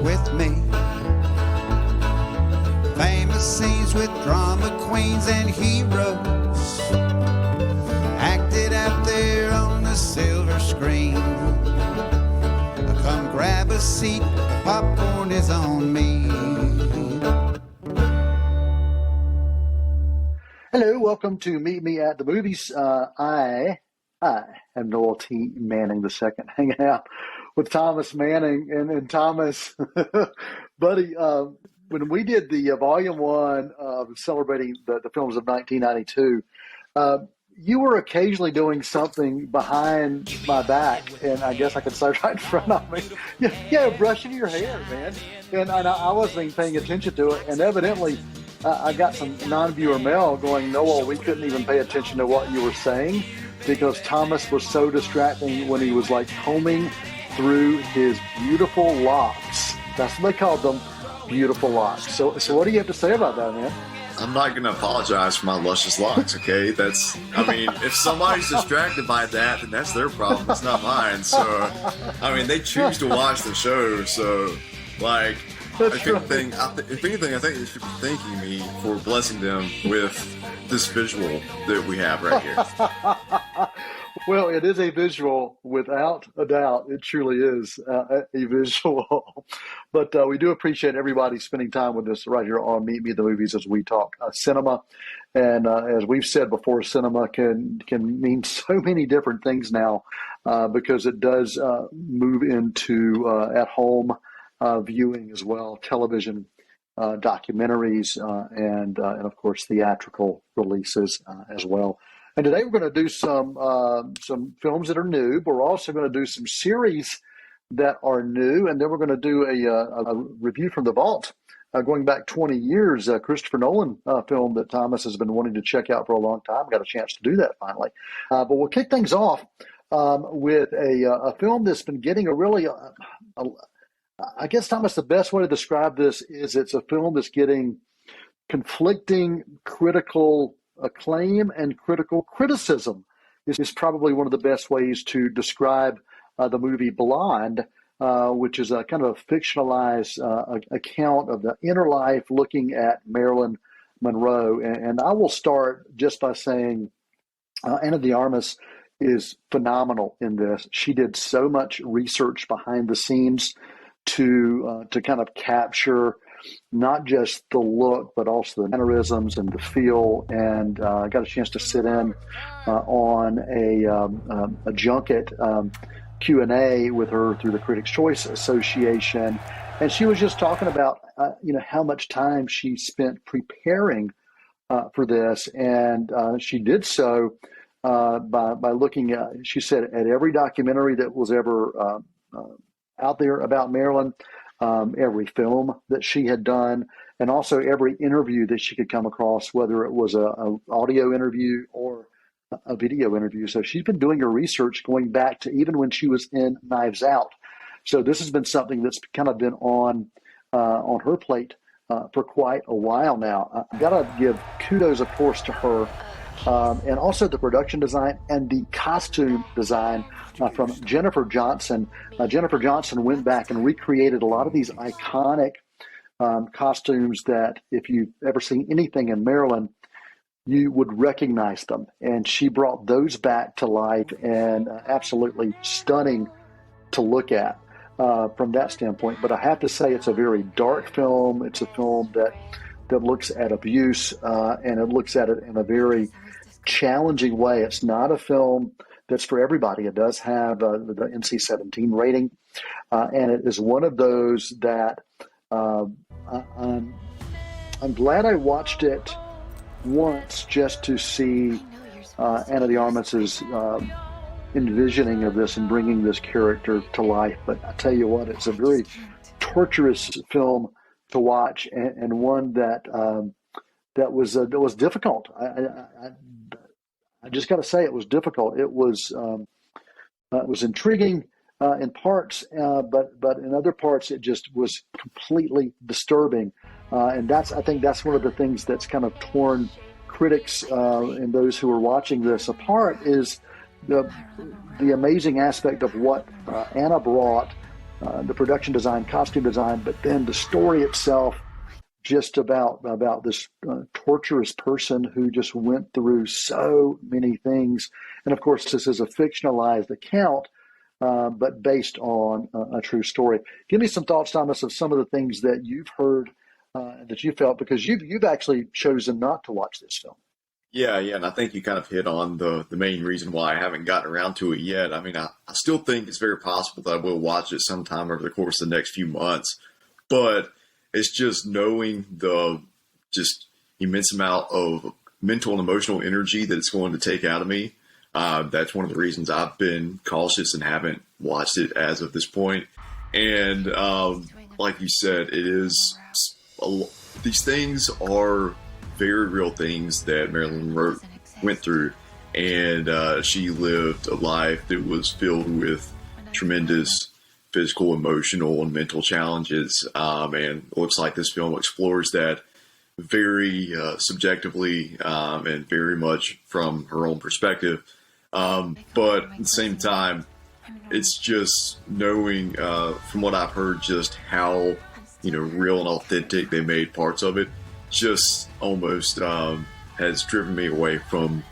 with me. Famous scenes with drama queens and heroes acted out there on the silver screen. Come grab a seat, the popcorn is on me. Hello, welcome to Meet Me at the Movies. I am Noel T. Manning II, hanging out with Thomas Manning. And Thomas, buddy, when we did the Volume 1 celebrating the films of 1992, you were occasionally doing something behind my back, and I guess I could say right in front of me. Yeah, brushing your hair, man. And I wasn't even paying attention to it, and evidently I got some non-viewer mail going, Noel, we couldn't even pay attention to what you were saying because Thomas was so distracting when he was like combing through his beautiful locks. That's what they called them, beautiful locks. So what do you have to say about that, man? I'm not going to apologize for my luscious locks, okay? If somebody's distracted by that, then that's their problem. It's not mine. So, they choose to watch the show. So, if anything, I think they should be thanking me for blessing them with this visual that we have right here. Well, it is a visual, without a doubt. It truly is a visual. But we do appreciate everybody spending time with us right here on Meet Me at the Movies as we talk cinema. And as we've said before, cinema can mean so many different things now because it does move into at-home viewing as well, television, documentaries, and of course theatrical releases as well. And today we're going to do some films that are new, but we're also going to do some series that are new, and then we're going to do a review from the vault going back 20 years, a Christopher Nolan film that Thomas has been wanting to check out for a long time. Got a chance to do that finally. But we'll kick things off with a film that's been getting a really I guess, Thomas, the best way to describe this is it's a film that's getting conflicting critical acclaim and critical criticism. This is probably one of the best ways to describe the movie Blonde, which is a kind of a fictionalized account of the inner life looking at Marilyn Monroe. And I will start just by saying Ana de Armas is phenomenal in this. She did so much research behind the scenes to kind of capture not just the look, but also the mannerisms and the feel. And I got a chance to sit in on a junket Q&A with her through the Critics' Choice Association. And she was just talking about, how much time she spent preparing for this. And she did so by looking at, she said, at every documentary that was ever out there about Marilyn, every film that she had done, and also every interview that she could come across, whether it was an audio interview or a video interview. So she's been doing her research going back to even when she was in Knives Out. So this has been something that's kind of been on her plate for quite a while now. I've got to give kudos, of course, to her. And also the production design and the costume design from Jennifer Johnson. Jennifer Johnson went back and recreated a lot of these iconic costumes that if you've ever seen anything in Maryland, you would recognize them. And she brought those back to life and absolutely stunning to look at from that standpoint. But I have to say it's a very dark film. It's a film that looks at abuse and it looks at it in a very challenging way. It's not a film that's for everybody. It does have the NC-17 rating, and it is one of those that I'm glad I watched it once just to see Ana de Armas's envisioning of this and bringing this character to life. But I tell you what, it's a very torturous film to watch, and one that was difficult. I just got to say it was difficult. It was intriguing in parts, but in other parts it just was completely disturbing. And I think that's one of the things that's kind of torn critics and those who are watching this apart is the amazing aspect of what Anna brought the production design, costume design, but then the story itself, just about this torturous person who just went through so many things. And of course, this is a fictionalized account, but based on a true story. Give me some thoughts, Thomas, of some of the things that you've heard, that you felt, because you've actually chosen not to watch this film. Yeah, and I think you kind of hit on the main reason why I haven't gotten around to it yet. I mean, I still think it's very possible that I will watch it sometime over the course of the next few months, but it's just knowing the just immense amount of mental and emotional energy that it's going to take out of me. That's one of the reasons I've been cautious and haven't watched it as of this point. And like you said, it is these things are very real things that Marilyn went through, and she lived a life that was filled with tremendous physical, emotional, and mental challenges. And it looks like this film explores that very subjectively and very much from her own perspective. But at the same time, it's just knowing from what I've heard just how real and authentic they made parts of it. Just almost has driven me away from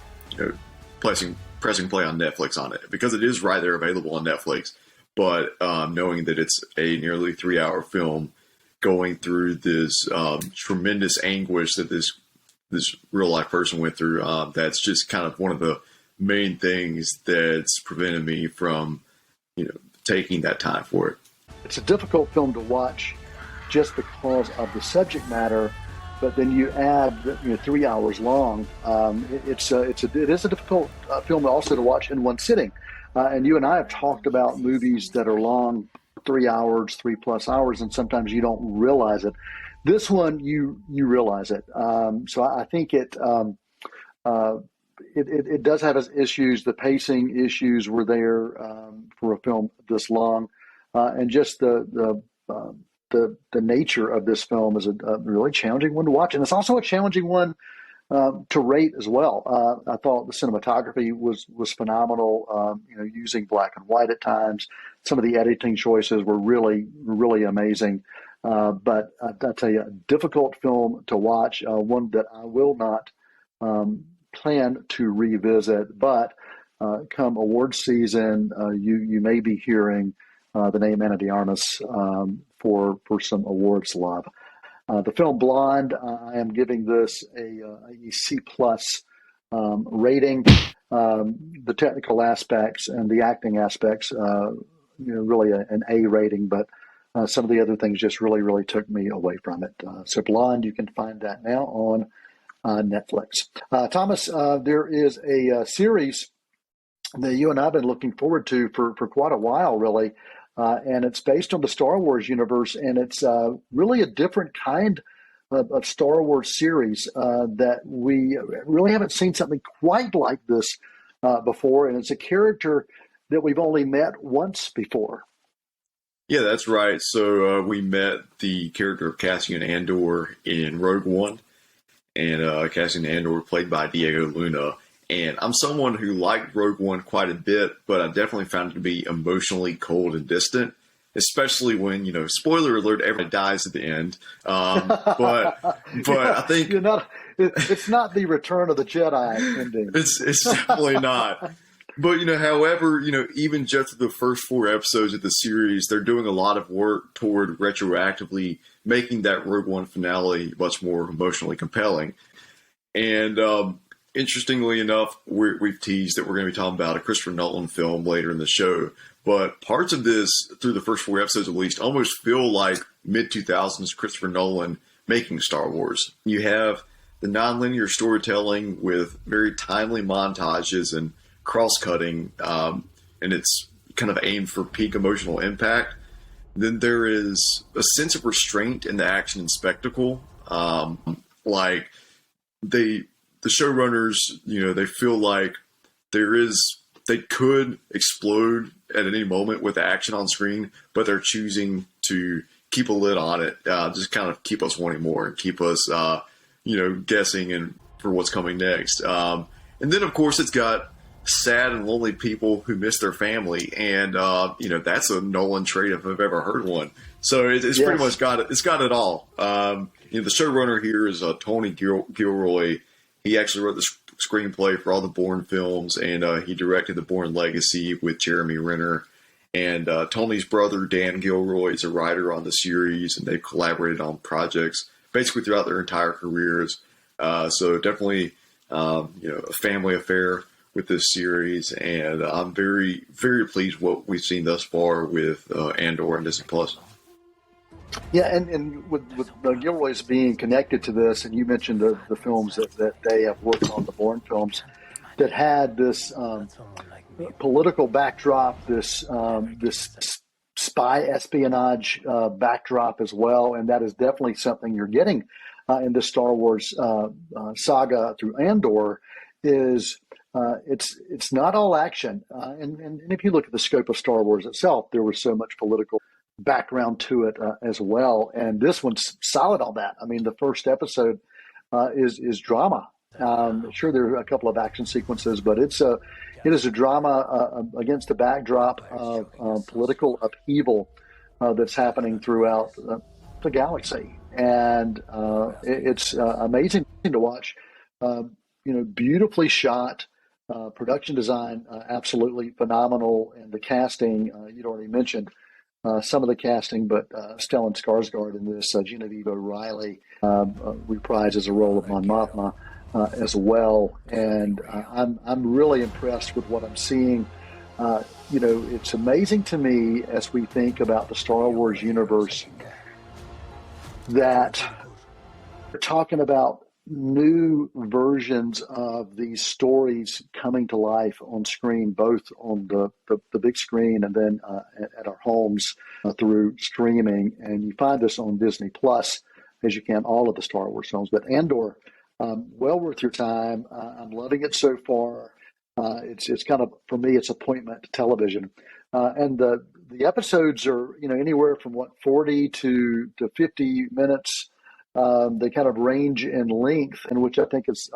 pressing play on Netflix on it, because it is right there available on Netflix. But knowing that it's a nearly 3-hour film going through this tremendous anguish that this real life person went through, that's just kind of one of the main things that's prevented me from taking that time for it. It's a difficult film to watch just because of the subject matter. But then you add 3 hours long. It is a difficult film also to watch in one sitting. And you and I have talked about movies that are long, 3 hours, 3+ hours, and sometimes you don't realize it. This one, you realize it. So I think it does have its issues. The pacing issues were there for a film this long, and just the nature of this film is a really challenging one to watch, and it's also a challenging one to rate as well. I thought the cinematography was phenomenal. Using black and white at times. Some of the editing choices were really amazing. But I tell you, a difficult film to watch. One that I will not plan to revisit. But come award season, you may be hearing the name Ana de Armas for some awards love. The film Blonde, I am giving this a C+ rating. The technical aspects and the acting aspects, really an A rating, but some of the other things just really took me away from it. So Blonde, you can find that now on Netflix. Thomas, there is a series that you and I have been looking forward to for quite a while, really. And it's based on the Star Wars universe, and it's really a different kind of Star Wars series that we really haven't seen something quite like this before. And it's a character that we've only met once before. Yeah, that's right. So we met the character of Cassian Andor in Rogue One, and Cassian Andor played by Diego Luna. And I'm someone who liked Rogue One quite a bit, but I definitely found it to be emotionally cold and distant, especially when, spoiler alert, everybody dies at the end. But I think it's not the Return of the Jedi ending. It's definitely not. But, however, even just the first 4 episodes of the series, they're doing a lot of work toward retroactively making that Rogue One finale much more emotionally compelling. And, interestingly enough, we've teased that we're going to be talking about a Christopher Nolan film later in the show, but parts of this, through the first 4 episodes at least, almost feel like mid-2000s Christopher Nolan making Star Wars. You have the nonlinear storytelling with very timely montages and cross-cutting, and it's kind of aimed for peak emotional impact. Then there is a sense of restraint in the action and spectacle. The showrunners, they feel like they could explode at any moment with action on screen, but they're choosing to keep a lid on it, just kind of keep us wanting more and keep us, guessing and for what's coming next. And then, of course, it's got sad and lonely people who miss their family, and that's a Nolan trait if I've ever heard one. So it's pretty much got it. It's got it all. The showrunner here is Tony Gilroy. He actually wrote the screenplay for all the Bourne films, and he directed the Bourne Legacy with Jeremy Renner. And Tony's brother Dan Gilroy is a writer on the series, and they've collaborated on projects basically throughout their entire careers. So definitely, a family affair with this series, and I'm very, very pleased with what we've seen thus far with Andor and Disney Plus. Yeah, and with the Gilroys being connected to this, and you mentioned the films that they have worked on, the Bourne films, that had this political backdrop, this spy espionage backdrop as well, and that is definitely something you're getting in the Star Wars saga through Andor. It's not all action, and if you look at the scope of Star Wars itself, there was so much political background to it as well, and this one's solid on that. I mean, the first episode is drama. Sure, there are a couple of action sequences, but it is a drama against the backdrop of political upheaval that's happening throughout the galaxy, and it's amazing to watch. Beautifully shot, production design absolutely phenomenal, and the casting you'd already mentioned some of the casting, but Stellan Skarsgård in this, Genevieve O'Reilly reprises a role of Mon Mothma as well, and I'm really impressed with what I'm seeing. It's amazing to me as we think about the Star Wars universe that we're talking about new versions of these stories coming to life on screen, both on the big screen and then at our homes through streaming. And you find this on Disney Plus, as you can all of the Star Wars films. But Andor, well worth your time. I'm loving it so far. It's kind of, for me, it's appointment television. And the episodes are anywhere from 40 to 50 minutes. They kind of range in length, and which I think is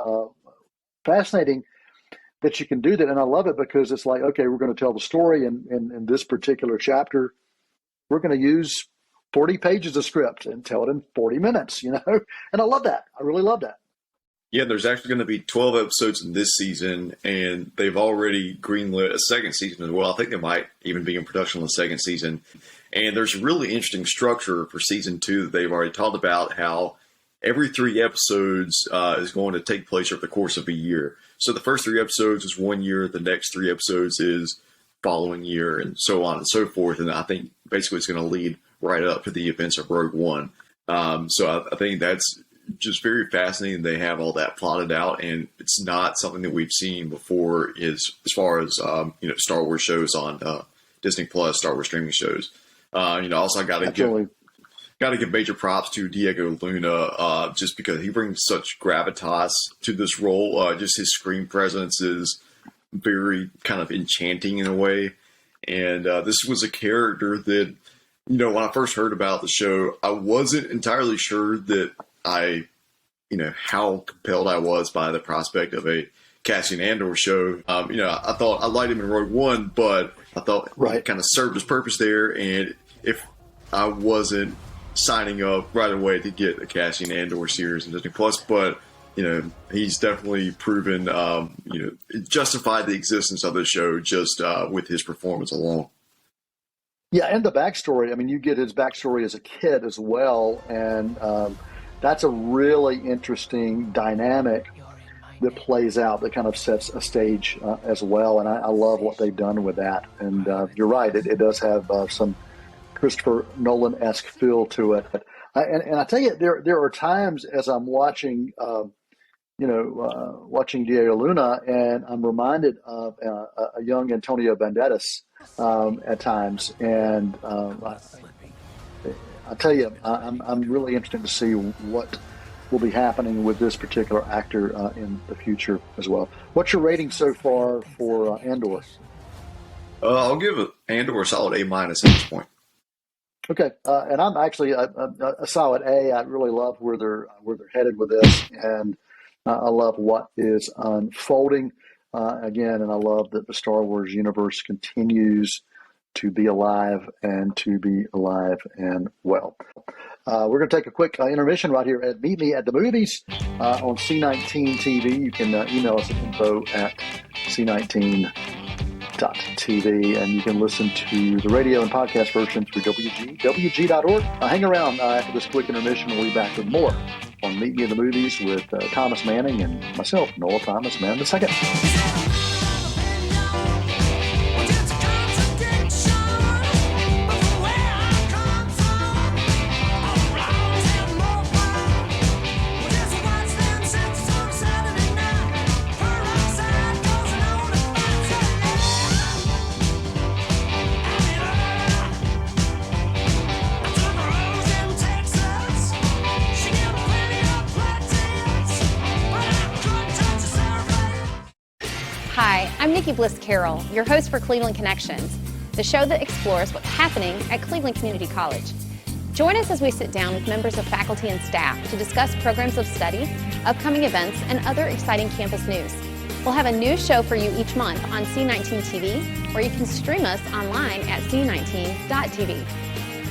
fascinating that you can do that. And I love it because it's like, okay, we're going to tell the story in this particular chapter. We're going to use 40 pages of script and tell it in 40 minutes, And I love that. I really love that. Yeah, there's actually going to be 12 episodes in this season, and they've already greenlit a second season as well. I think they might even be in production on the second season. And there's a really interesting structure for season 2 that they've already talked about, how every 3 episodes is going to take place over the course of a year. So the first 3 episodes is 1 year, the next 3 episodes is following year, and so on and so forth. And I think basically it's going to lead right up to the events of Rogue One. So I think that's just very fascinating. They have all that plotted out, and it's not something that we've seen before as far as Star Wars shows on Disney Plus, Star Wars streaming shows. Also got to give major props to Diego Luna, just because he brings such gravitas to this role. Just his screen presence is very kind of enchanting in a way. And this was a character that, when I first heard about the show, I wasn't entirely sure that how compelled I was by the prospect of a Cassian Andor show. I thought I liked him in Rogue One, but I thought he kind of served his purpose there. And if I wasn't signing up right away to get a Cassian Andor series in Disney Plus, but he's definitely proven, justified the existence of the show just with his performance alone. Yeah, and the backstory. I mean, you get his backstory as a kid as well, and that's a really interesting dynamic that plays out, that kind of sets a stage as well. And I love what they've done with that. And you're right, it does have some Christopher Nolan-esque feel to it. And I tell you, there are times as I'm watching, watching Diego Luna, and I'm reminded of a young Antonio Banderas at times. And I tell you, I'm really interested to see what will be happening with this particular actor in the future as well. What's your rating so far for Andor? I'll give Andor a solid A- at this point. Okay, and I'm actually a solid A. I really love where they're headed with this, and I love what is unfolding. again, and I love that the Star Wars universe continues to be alive and to be alive and well. We're going to take a quick intermission right here at Meet Me at the Movies on C19 TV. You can email us at info@c19.tv, and you can listen to the radio and podcast version through WGWG.org. Hang around after this quick intermission. We'll be back with more on Meet Me in the Movies with Thomas Manning and myself, Noel Thomas, man the second. Hi, I'm Nikki Bliss Carroll, your host for Cleveland Connections, the show that explores what's happening at Cleveland Community College. Join us as we sit down with members of faculty and staff to discuss programs of study, upcoming events, and other exciting campus news. We'll have a new show for you each month on C19 TV, or you can stream us online at C19.tv.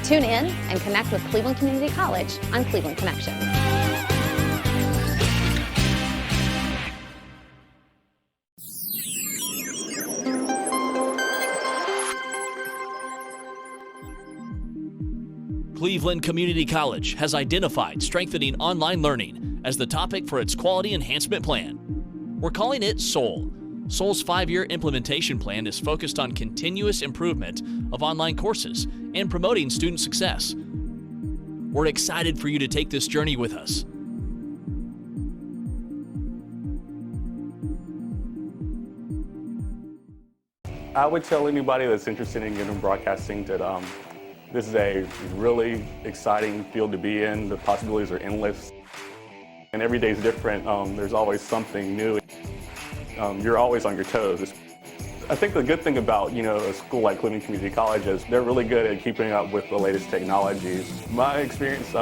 Tune in and connect with Cleveland Community College on Cleveland Connections. Cleveland Community College has identified strengthening online learning as the topic for its quality enhancement plan. We're calling it SOUL. SOUL's 5-year implementation plan is focused on continuous improvement of online courses and promoting student success. We're excited for you to take this journey with us. I would tell anybody that's interested in getting broadcasting that this is a really exciting field to be in. The possibilities are endless. And every day is different. There's always something new. You're always on your toes. I think the good thing about, a school like Cleveland Community College is they're really good at keeping up with the latest technologies. My experience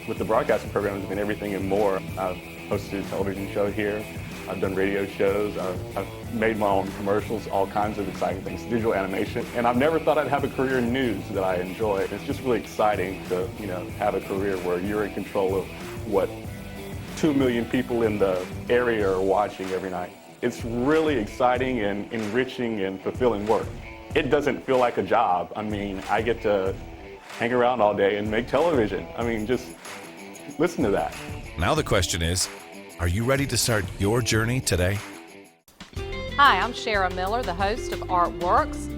with the broadcasting program has been everything and more. I've hosted a television show here. I've done radio shows. I've made my own commercials, all kinds of exciting things, digital animation. And I've never thought I'd have a career in news that I enjoy. It's just really exciting to, have a career where you're in control of what 2 million people in the area are watching every night. It's really exciting and enriching and fulfilling work. It doesn't feel like a job. I get to hang around all day and make television. Just listen to that. Now the question is, are you ready to start your journey today? Hi, I'm Shara Miller, the host of Artworks.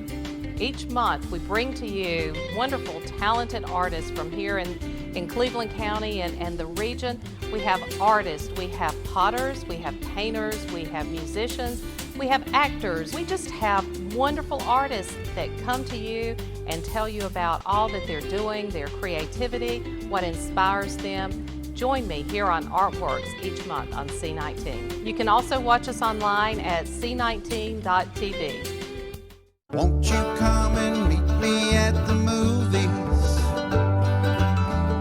Each month we bring to you wonderful, talented artists from here in Cleveland County and the region. We have artists, we have potters, we have painters, we have musicians, we have actors. We just have wonderful artists that come to you and tell you about all that they're doing, their creativity, what inspires them. Join me here on Artworks each month on C19. You can also watch us online at c19.tv. Won't you come and meet me at the movies?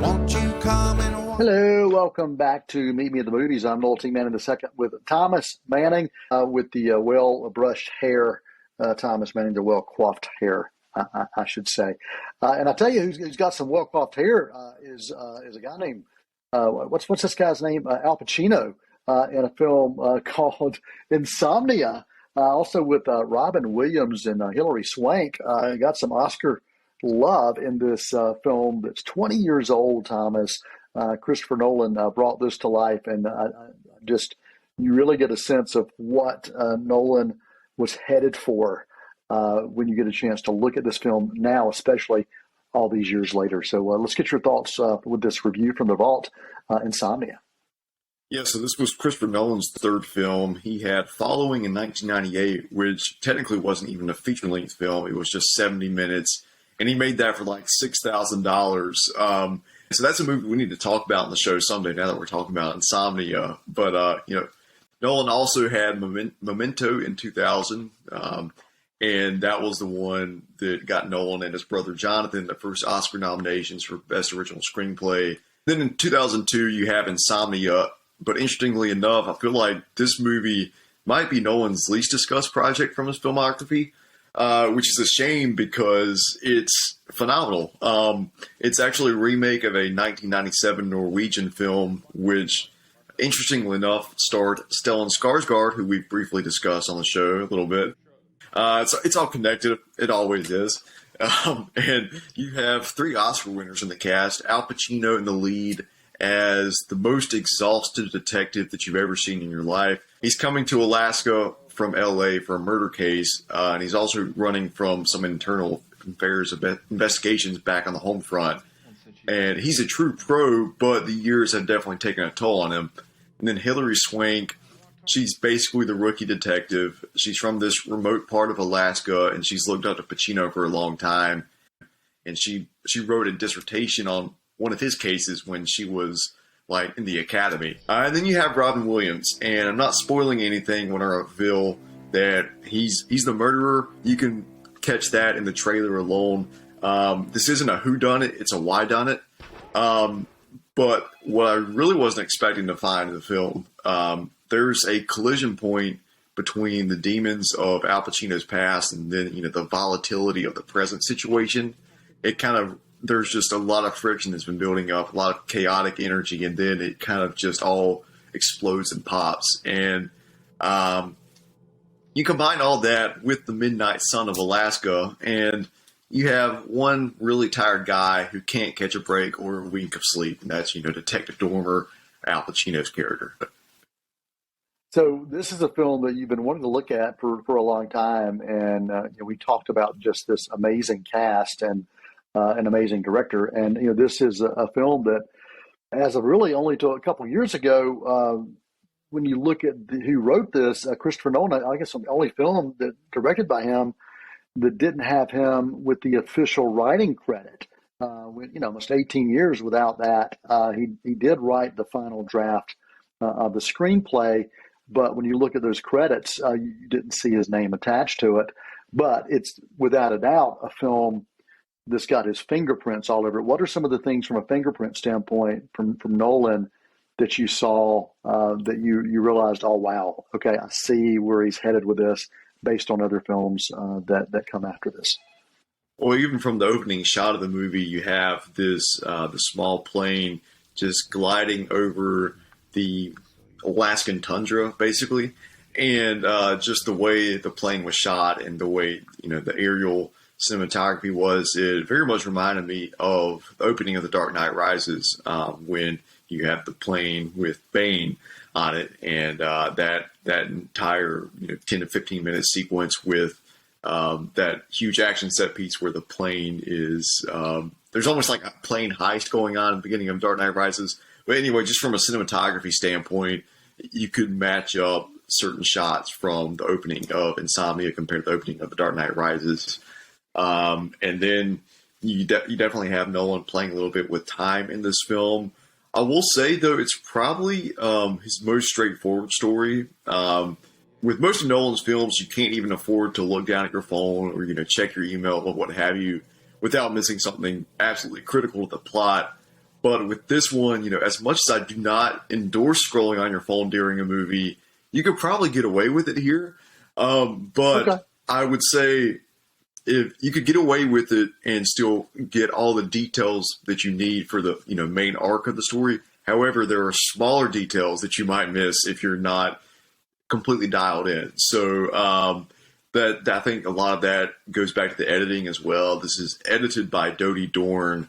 Won't you come and Hello, welcome back to Meet Me at the Movies. I'm Noel T. Manning II with Thomas Manning with the well-brushed hair. Thomas Manning, the well-coiffed hair, I should say. And I tell you who's got some well-coiffed hair is a guy named what's this guy's name? Al Pacino in a film called Insomnia. Also with Robin Williams and Hilary Swank. Got some Oscar love in this film that's 20 years old, Thomas. Christopher Nolan brought this to life, and you really get a sense of what Nolan was headed for when you get a chance to look at this film now, especially all these years later. So let's get your thoughts with this review from the vault, Insomnia. Yeah, so this was Christopher Nolan's third film. He had Following in 1998, which technically wasn't even a feature-length film. It was just 70 minutes, and he made that for like $6,000. So that's a movie we need to talk about on the show someday, now that we're talking about Insomnia. But, Nolan also had Memento in 2000, and that was the one that got Nolan and his brother Jonathan the first Oscar nominations for Best Original Screenplay. Then in 2002, you have Insomnia. But interestingly enough, I feel like this movie might be Nolan's least discussed project from his filmography, which is a shame because it's phenomenal. It's actually a remake of a 1997 Norwegian film, which, interestingly enough, starred Stellan Skarsgård, who we've briefly discussed on the show a little bit. It's all connected. It always is. And you have 3 Oscar winners in the cast. Al Pacino in the lead as the most exhausted detective that you've ever seen in your life. He's coming to Alaska from LA for a murder case, and he's also running from some internal affairs investigations back on the home front. And he's a true pro, but the years have definitely taken a toll on him. And then Hilary Swank, she's basically the rookie detective. She's from this remote part of Alaska, and she's looked up to Pacino for a long time. And she wrote a dissertation on one of his cases when she was like in the academy. And then you have Robin Williams, and I'm not spoiling anything when I reveal that he's the murderer. You can catch that in the trailer alone. This isn't a whodunit, it's a whydunit. But what I really wasn't expecting to find in the film, there's a collision point between the demons of Al Pacino's past and then, the volatility of the present situation. There's just a lot of friction that's been building up, a lot of chaotic energy, and then it kind of just all explodes and pops. And you combine all that with the midnight sun of Alaska, and you have one really tired guy who can't catch a break or a wink of sleep, and that's, Detective Dormer, Al Pacino's character. So this is a film that you've been wanting to look at for a long time, and we talked about just this amazing cast and an amazing director, and this is a film that, as of really only to a couple of years ago, when you look at who wrote this, Christopher Nolan, I guess the only film that directed by him that didn't have him with the official writing credit. Almost 18 years without that, he did write the final draft of the screenplay. But when you look at those credits, you didn't see his name attached to it. But it's without a doubt a film that's got his fingerprints all over it. What are some of the things from a fingerprint standpoint from Nolan that you saw that you realized, oh, wow, okay, I see where he's headed with this based on other films that come after this? Well, even from the opening shot of the movie, you have this the small plane just gliding over the Alaskan tundra, basically, and just the way the plane was shot and the way the aerial cinematography was, it very much reminded me of the opening of The Dark Knight Rises, when you have the plane with Bane on it, and that entire 10 to 15 minute sequence with that huge action set piece where the plane is there's almost like a plane heist going on at the beginning of Dark Knight Rises. But anyway, just from a cinematography standpoint, you could match up certain shots from the opening of Insomnia compared to the opening of The Dark Knight Rises. And then you definitely have Nolan playing a little bit with time in this film. I will say, though, it's probably his most straightforward story. With most of Nolan's films, you can't even afford to look down at your phone or check your email or what have you without missing something absolutely critical to the plot. But with this one, as much as I do not endorse scrolling on your phone during a movie, you could probably get away with it here. But okay. I would say if you could get away with it and still get all the details that you need for the main arc of the story. However, there are smaller details that you might miss if you're not completely dialed in. So that I think a lot of that goes back to the editing as well. This is edited by Dodie Dorn.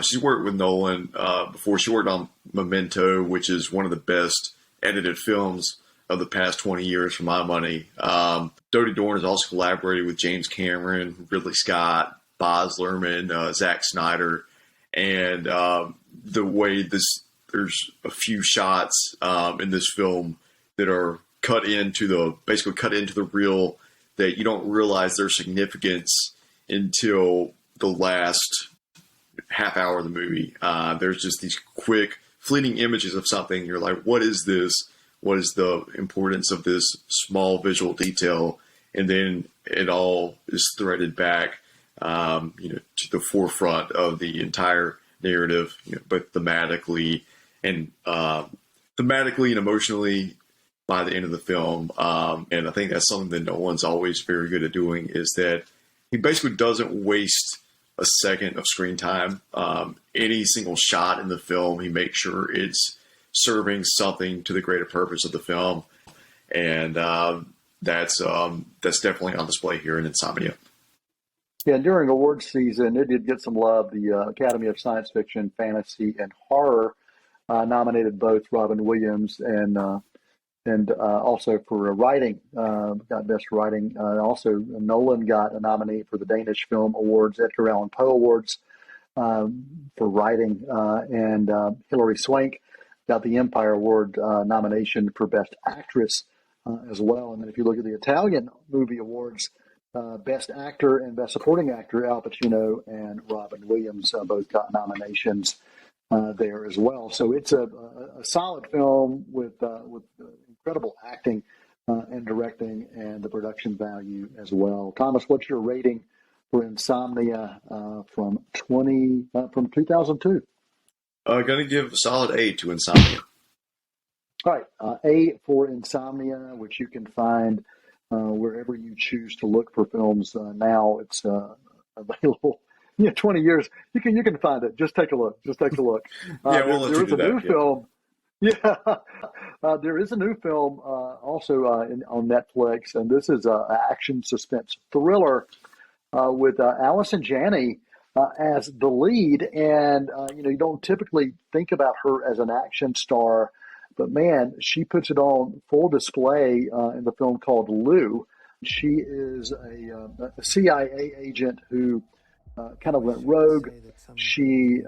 She's worked with Nolan before. She worked on Memento, which is one of the best edited films of the past 20 years for my money. Dodie Dorn has also collaborated with James Cameron, Ridley Scott, Baz Luhrmann, Zack Snyder, and the way there's a few shots in this film that are basically cut into the reel that you don't realize their significance until the last half hour of the movie. There's just these quick, fleeting images of something. You're like, what is this? What is the importance of this small visual detail? And then it all is threaded back, to the forefront of the entire narrative, both thematically and emotionally. by the end of the film. And I think that's something that Nolan's always very good at doing, is that he basically doesn't waste a second of screen time. Any single shot in the film, he makes sure it's serving something to the greater purpose of the film. And that's definitely on display here in Insomnia. Yeah, during awards season, it did get some love. The Academy of Science Fiction, Fantasy, and Horror nominated both Robin Williams and also for writing, got Best Writing. Also, Nolan got a nominee for the Danish Film Awards, Edgar Allan Poe Awards for writing, and Hilary Swank got the Empire Award nomination for Best Actress as well. And then if you look at the Italian Movie Awards, Best Actor and Best Supporting Actor, Al Pacino and Robin Williams both got nominations there as well. So it's a solid film with incredible acting and directing, and the production value as well. Thomas, what's your rating for Insomnia from 2002? Going to give a solid A to Insomnia. All right, A for Insomnia, which you can find wherever you choose to look for films now. It's available. 20 years. You can find it. Just take a look. Yeah, we'll let you do that. There is a new film. Yeah, there is a new film also on Netflix, and this is an action suspense thriller with Allison Janney as the lead. And you don't typically think about her as an action star, but man, she puts it on full display in the film called Lou. She is a CIA agent who kind of went rogue. She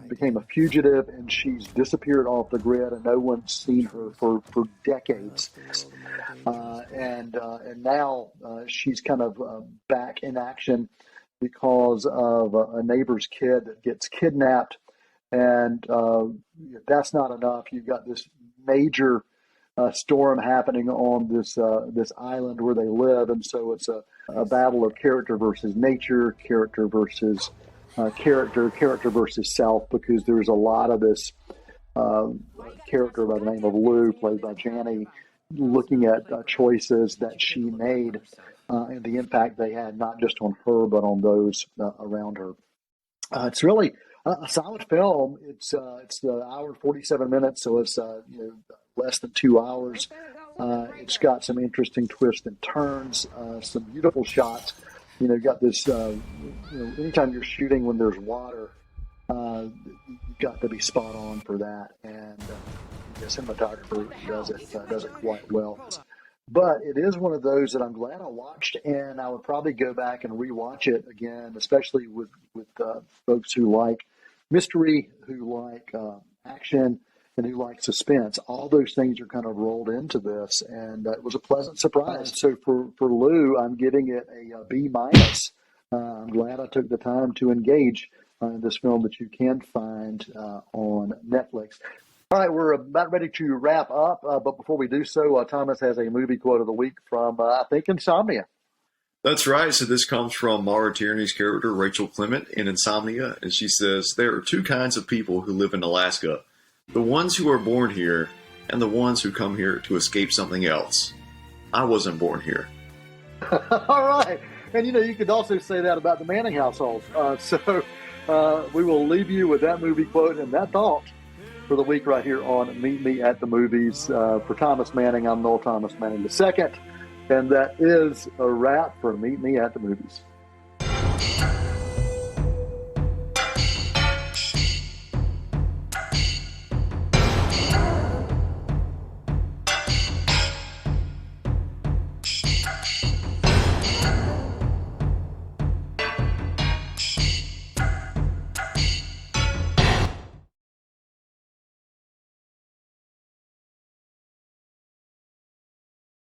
became a fugitive, and she's disappeared off the grid, and no one's seen her for decades. And now she's kind of back in action because of a neighbor's kid that gets kidnapped. And that's not enough. You've got this major storm happening on this island where they live, and so it's a battle of character versus nature, character versus self, because there's a lot of this character by the name of Lou, played by Janney, looking at choices that she made and the impact they had, not just on her but on those around her. It's really a solid film. It's an hour and 47 minutes, so it's less than 2 hours. It's got some interesting twists and turns, some beautiful shots. You've got this. Anytime you're shooting when there's water, you've got to be spot on for that, and the cinematographer does it quite well. But it is one of those that I'm glad I watched, and I would probably go back and rewatch it again, especially with folks who like mystery, who like action, and who like suspense. All those things are kind of rolled into this, and it was a pleasant surprise. So for Lou, I'm giving it a B-. I'm glad I took the time to engage in this film that you can find on Netflix. All right, we're about ready to wrap up, but before we do so, Thomas has a movie quote of the week from, I think, Insomnia. That's right. So this comes from Maura Tierney's character, Rachel Clement, in Insomnia, and she says, "There are two kinds of people who live in Alaska. The ones who are born here, and the ones who come here to escape something else. I wasn't born here." All right. And, you could also say that about the Manning household. So we will leave you with that movie quote and that thought for the week right here on Meet Me at the Movies. For Thomas Manning, I'm Noel Thomas Manning II. And that is a wrap for Meet Me at the Movies.